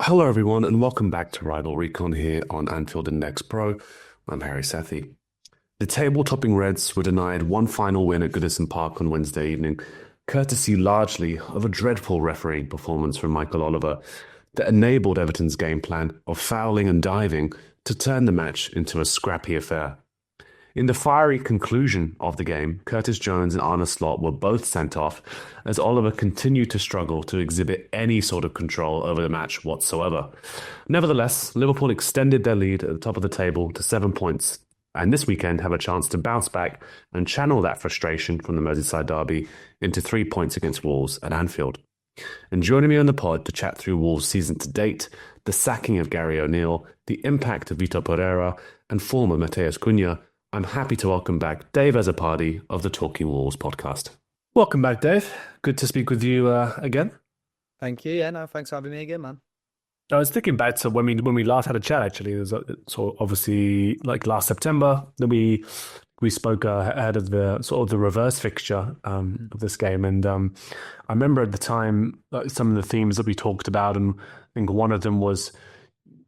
Hello, everyone, and welcome back to Rival Recon here on Anfield Index Pro. I'm Harry Sethi. The table-topping Reds were denied one final win at Goodison Park on Wednesday evening, courtesy largely of a dreadful refereeing performance from Michael Oliver that enabled Everton's game plan of fouling and diving to turn the match into a scrappy affair. In the fiery conclusion of the game, Curtis Jones and Arne Slot were both sent off as Oliver continued to struggle to exhibit any sort of control over the match whatsoever. Nevertheless, Liverpool extended their lead at the top of the table to 7 points, and this weekend have a chance to bounce back and channel that frustration from the Merseyside derby into 3 points against Wolves at Anfield. And joining me on the pod to chat through Wolves' season to date, the sacking of Gary O'Neill, the impact of Vítor Pereira, and form of Matheus Cunha, I'm happy to welcome back Dave Azzopardi of the Talking Wolves podcast. Welcome back, Dave. Good to speak with you again. Thank you. Yeah, no, thanks for having me again, man. I was thinking back to when we last had a chat. Actually, it was so obviously like last September. Then we spoke ahead of the sort of the reverse fixture of this game, and I remember at the time some of the themes that we talked about, and I think one of them was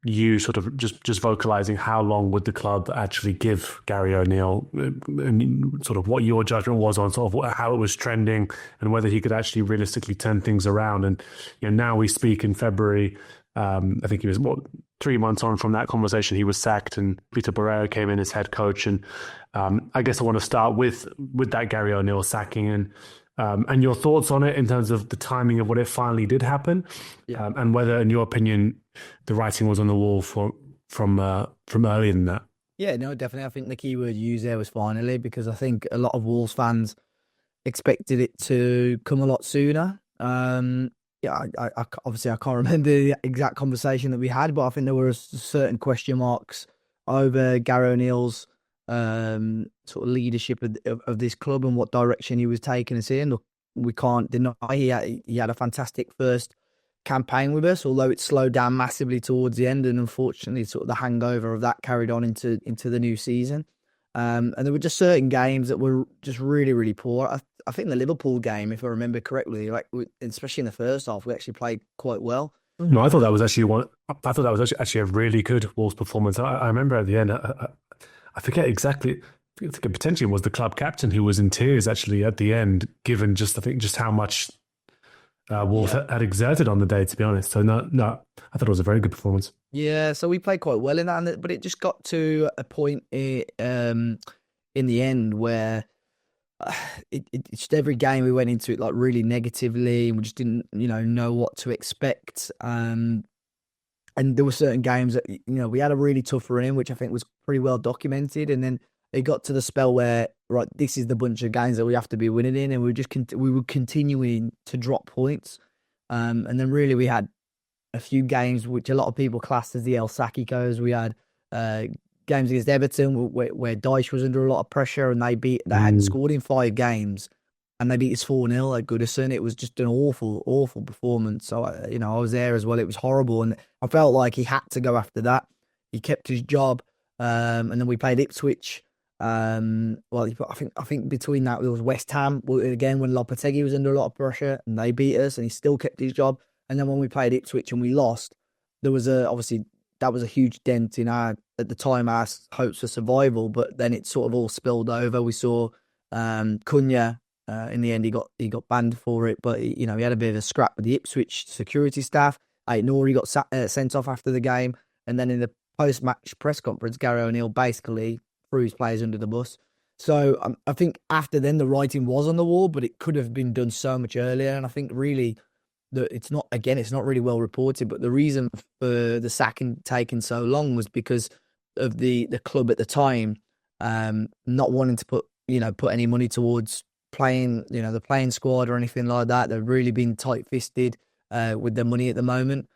you sort of just vocalizing how long would the club actually give Gary O'Neill, and sort of what your judgment was on sort of how it was trending and whether he could actually realistically turn things around. And now we speak in February. I think he was 3 months on from that conversation. He was sacked, and Vítor Pereira came in as head coach. And I guess I want to start with that Gary O'Neill sacking and your thoughts on it in terms of the timing of when it finally did happen, and whether, in your opinion, the writing was on the wall from earlier than that. Yeah, no, definitely. I think the key word used there was finally, because I think a lot of Wolves fans expected it to come a lot sooner. I obviously I can't remember the exact conversation that we had, but I think there were certain question marks over Gary O'Neill's sort of leadership of this club and what direction he was taking us in. Look, we can't deny he had a fantastic first campaign with us, although it slowed down massively towards the end, and unfortunately sort of the hangover of that carried on into the new season. And there were just certain games that were just really, really poor. I think the Liverpool game, if I remember correctly, especially in the first half, we actually played quite well. No, I thought that was actually actually a really good Wolves performance. I remember at the end, I forget exactly. I think it potentially was the club captain who was in tears actually at the end, given just how much Wolves had exerted on the day, to be honest. So no, I thought it was a very good performance. Yeah, so we played quite well in that, but it just got to a point in the end where just every game we went into it like really negatively, and we just didn't know what to expect. And there were certain games that we had a really tough run in, which I think was pretty well documented, and then it got to the spell where, right, this is the bunch of games that we have to be winning in, and we were continuing to drop points. And then really we had a few games which a lot of people classed as the El Sacicos. We had games against Everton where Dyche was under a lot of pressure, and they hadn't scored in 5 games, and they beat us 4-0 at Goodison. It was just an awful, awful performance. So I was there as well. It was horrible, and I felt like he had to go after that. He kept his job, and then we played Ipswich. I think between that there was West Ham again when Lopetegui was under a lot of pressure, and they beat us, and he still kept his job. And then when we played Ipswich and we lost, there was obviously that was a huge dent in at the time our hopes for survival. But then it sort of all spilled over. We saw Cunha in the end he got banned for it, but he had a bit of a scrap with the Ipswich security staff. Nori got sent off after the game, and then in the post-match press conference, Gary O'Neill basically threw his players under the bus. So I think after then the writing was on the wall, but it could have been done so much earlier. And I think really that it's not really well reported, but the reason for the sacking taking so long was because of the club at the time not wanting to put any money towards playing the playing squad or anything like that. They've really been tight-fisted with their money at the moment.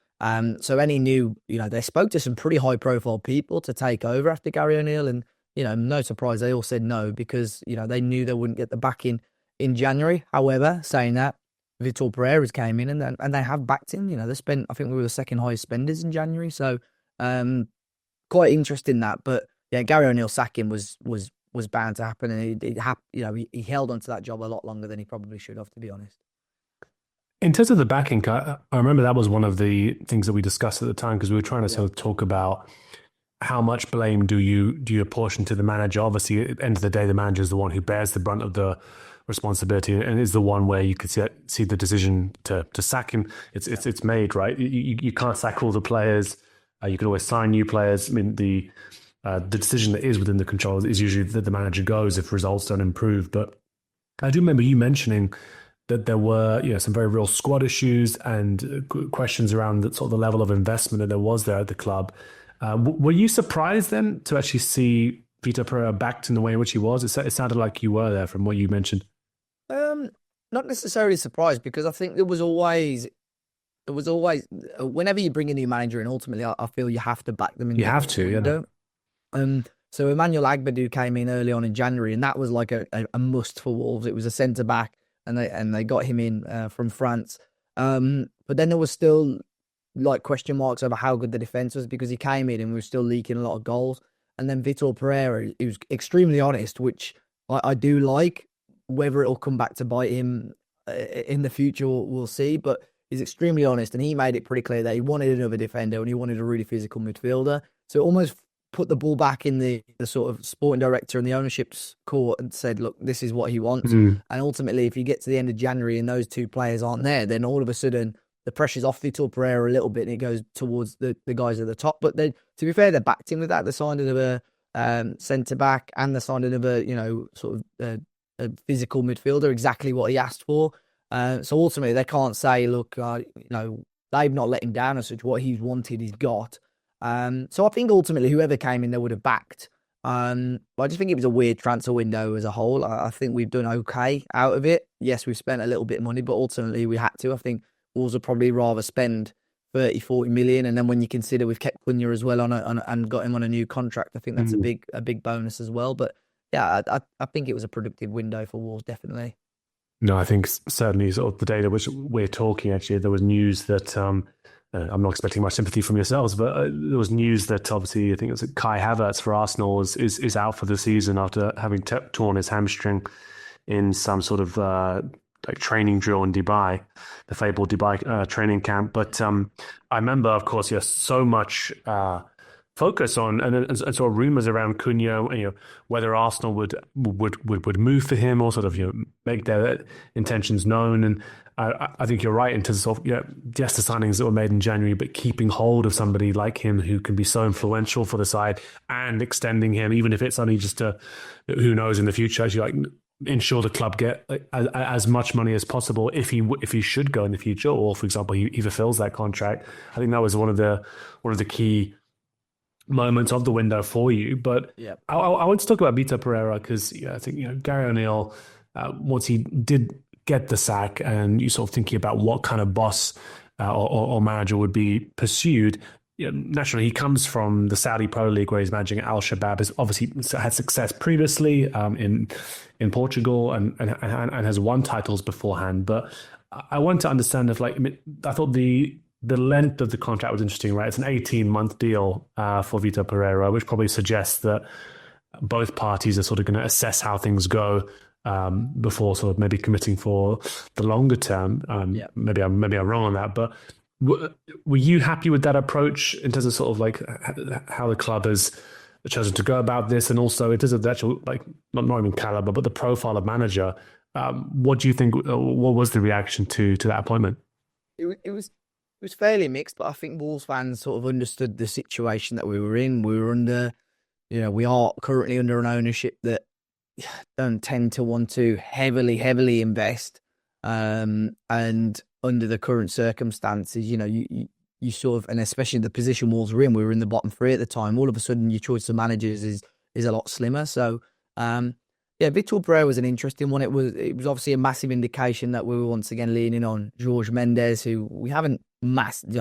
So any new, they spoke to some pretty high-profile people to take over after Gary O'Neill, and no surprise, they all said no because, they knew they wouldn't get the backing in January. However, saying that, Vítor Pereira came in and they have backed him. They spent, I think we were the second highest spenders in January. So quite interesting that. But yeah, Gary O'Neill sacking was bound to happen. And he held on to that job a lot longer than he probably should have, to be honest. In terms of the backing, I remember that was one of the things that we discussed at the time because we were trying to sort of talk about how much blame do you apportion to the manager? Obviously, at the end of the day, the manager is the one who bears the brunt of the responsibility and is the one where you could see the decision to sack him. It's made, right? You can't sack all the players. You can always sign new players. I mean, the decision that is within the control is usually that the manager goes if results don't improve. But I do remember you mentioning that there were some very real squad issues and questions around sort of the level of investment that there was there at the club. Were you surprised then to actually see Vítor Pereira backed in the way in which he was? It sounded like you were there from what you mentioned. Not necessarily surprised because I think there was always whenever you bring a new manager in, ultimately I feel you have to back them in. You have to, yeah. So Emmanuel Agbadou came in early on in January, and that was like a must for Wolves. It was a centre back, and they got him in from France. But then there was still like question marks over how good the defence was because he came in and we were still leaking a lot of goals. And then Vítor Pereira, he was extremely honest, which I do like. Whether it'll come back to bite him in the future, we'll see. But he's extremely honest, and he made it pretty clear that he wanted another defender and he wanted a really physical midfielder. So it almost put the ball back in the sort of sporting director and the ownership's court and said, look, this is what he wants. And ultimately, if you get to the end of January and those two players aren't there, then all of a sudden the pressure's off Vítor Pereira a little bit and it goes towards the guys at the top. But to be fair, they backed him with that. They signed another centre-back and they signed another, sort of a physical midfielder, exactly what he asked for. So ultimately, they can't say, look, they've not let him down as such. What he's wanted, he's got. So I think ultimately, whoever came in, they would have backed. But I just think it was a weird transfer window as a whole. I think we've done okay out of it. Yes, we've spent a little bit of money, but ultimately we had to. I think Wolves would probably rather spend 30, 40 million. And then when you consider we've kept Cunha as well and got him on a new contract, I think that's a big bonus as well. But yeah, I think it was a productive window for Wolves, definitely. No, I think certainly sort of the day that which we're talking, actually, there was news that I'm not expecting much sympathy from yourselves, but there was news that obviously I think it was Kai Havertz for Arsenal is out for the season after having torn his hamstring in some sort of like training drill in Dubai, the fabled Dubai training camp. But I remember, of course, so much focus on and sort of rumors around Cunha, whether Arsenal would move for him or sort of make their intentions known. And I think you're right in terms of just the signings that were made in January, but keeping hold of somebody like him who can be so influential for the side and extending him, even if it's only just who knows in the future, actually like ensure the club get as much money as possible if he should go in the future, or for example he fulfills that contract. I think that was one of the key moments of the window for you. But I want to talk about Vítor Pereira because I think Gary O'Neill, once he did get the sack, and you sort of thinking about what kind of boss or manager would be pursued. Naturally, he comes from the Saudi Pro League where he's managing Al Shabab. Has obviously had success previously in Portugal and has won titles beforehand. But I want to understand I thought the length of the contract was interesting, right? It's an 18-month deal for Vítor Pereira, which probably suggests that both parties are sort of going to assess how things go before sort of maybe committing for the longer term. Maybe I'm wrong on that, but were you happy with that approach in terms of sort of like how the club has chosen to go about this, and also in terms of the actual not even caliber, but the profile of manager? What do you think? What was the reaction to that appointment? It was fairly mixed, but I think Wolves fans sort of understood the situation that we were in. We were under, we are currently under an ownership that don't tend to want to heavily invest, and under the current circumstances, you sort of, and especially the position Wolves were in, we were in the bottom three at the time. All of a sudden, your choice of managers is a lot slimmer. So, Vítor Pereira was an interesting one. It was obviously a massive indication that we were once again leaning on Jorge Mendes, who we haven't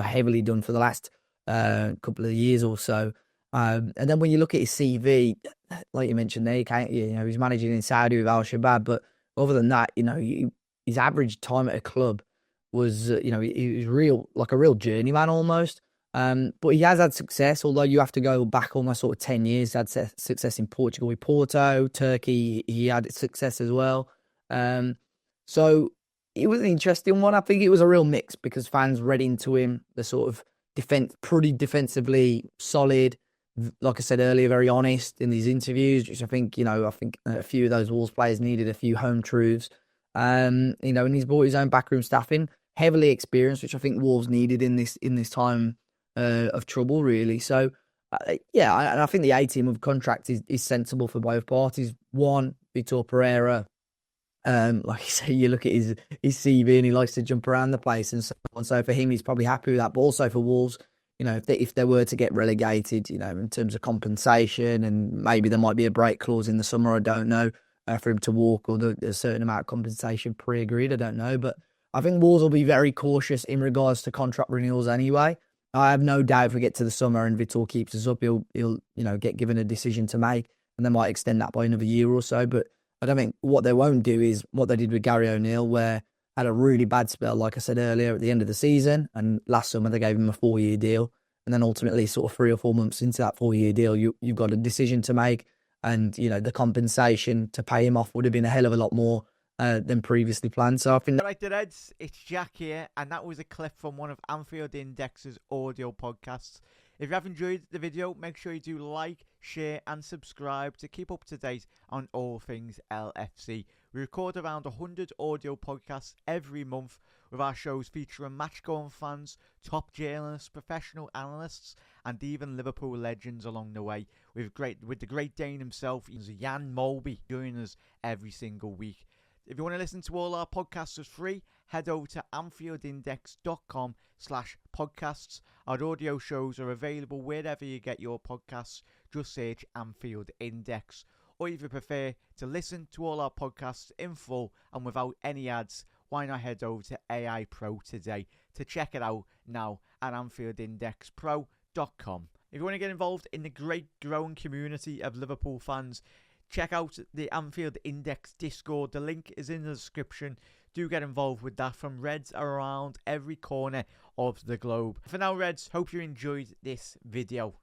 heavily done for the last couple of years or so. And then when you look at his CV, like you mentioned there, he's managing in Saudi with Al Shabab, but other than that, his average time at a club was, he was like a real journeyman almost. But he has had success, although you have to go back almost sort of 10 years. He had success in Portugal with Porto, Turkey, he had success as well. So it was an interesting one. I think it was a real mix because fans read into him the sort of pretty defensively solid. Like I said earlier, very honest in these interviews, which I think a few of those Wolves players needed a few home truths. And he's brought his own backroom staffing, heavily experienced, which I think Wolves needed in this time of trouble, really. So, and I think the 18-month contract is sensible for both parties. One, Vítor Pereira, like you say, you look at his CV and he likes to jump around the place and so on. So for him, he's probably happy with that. But also for Wolves, if they were to get relegated, in terms of compensation, and maybe there might be a break clause in the summer, I don't know, for him to walk, or a certain amount of compensation pre-agreed, I don't know. But I think Wolves will be very cautious in regards to contract renewals anyway. I have no doubt if we get to the summer and Vítor keeps us up, he'll get given a decision to make, and they might extend that by another year or so. But I don't think what they won't do is what they did with Gary O'Neill, where had a really bad spell, like I said earlier, at the end of the season, and last summer they gave him a 4-year deal, and then ultimately, sort of 3 or 4 months into that 4-year deal, you've got a decision to make, and the compensation to pay him off would have been a hell of a lot more than previously planned. So I think. All right, the Reds, it's Jack here, and that was a clip from one of Anfield Index's audio podcasts. If you have enjoyed the video, make sure you do like, share and subscribe to keep up to date on all things LFC. We record around 100 audio podcasts every month, with our shows featuring match-going fans, top journalists, professional analysts and even Liverpool legends along the way, with the Great Dane himself, Jan Molby, joining us every single week. If you want to listen to all our podcasts for free, head over to anfieldindex.com/podcasts. Our audio shows are available wherever you get your podcasts. Just search Anfield Index. Or if you prefer to listen to all our podcasts in full and without any ads, why not head over to AI Pro today to check it out now at AnfieldIndexPro.com. If you want to get involved in the great growing community of Liverpool fans, check out the Anfield Index Discord. The link is in the description. Do get involved with that, from Reds around every corner of the globe. For now, Reds, hope you enjoyed this video.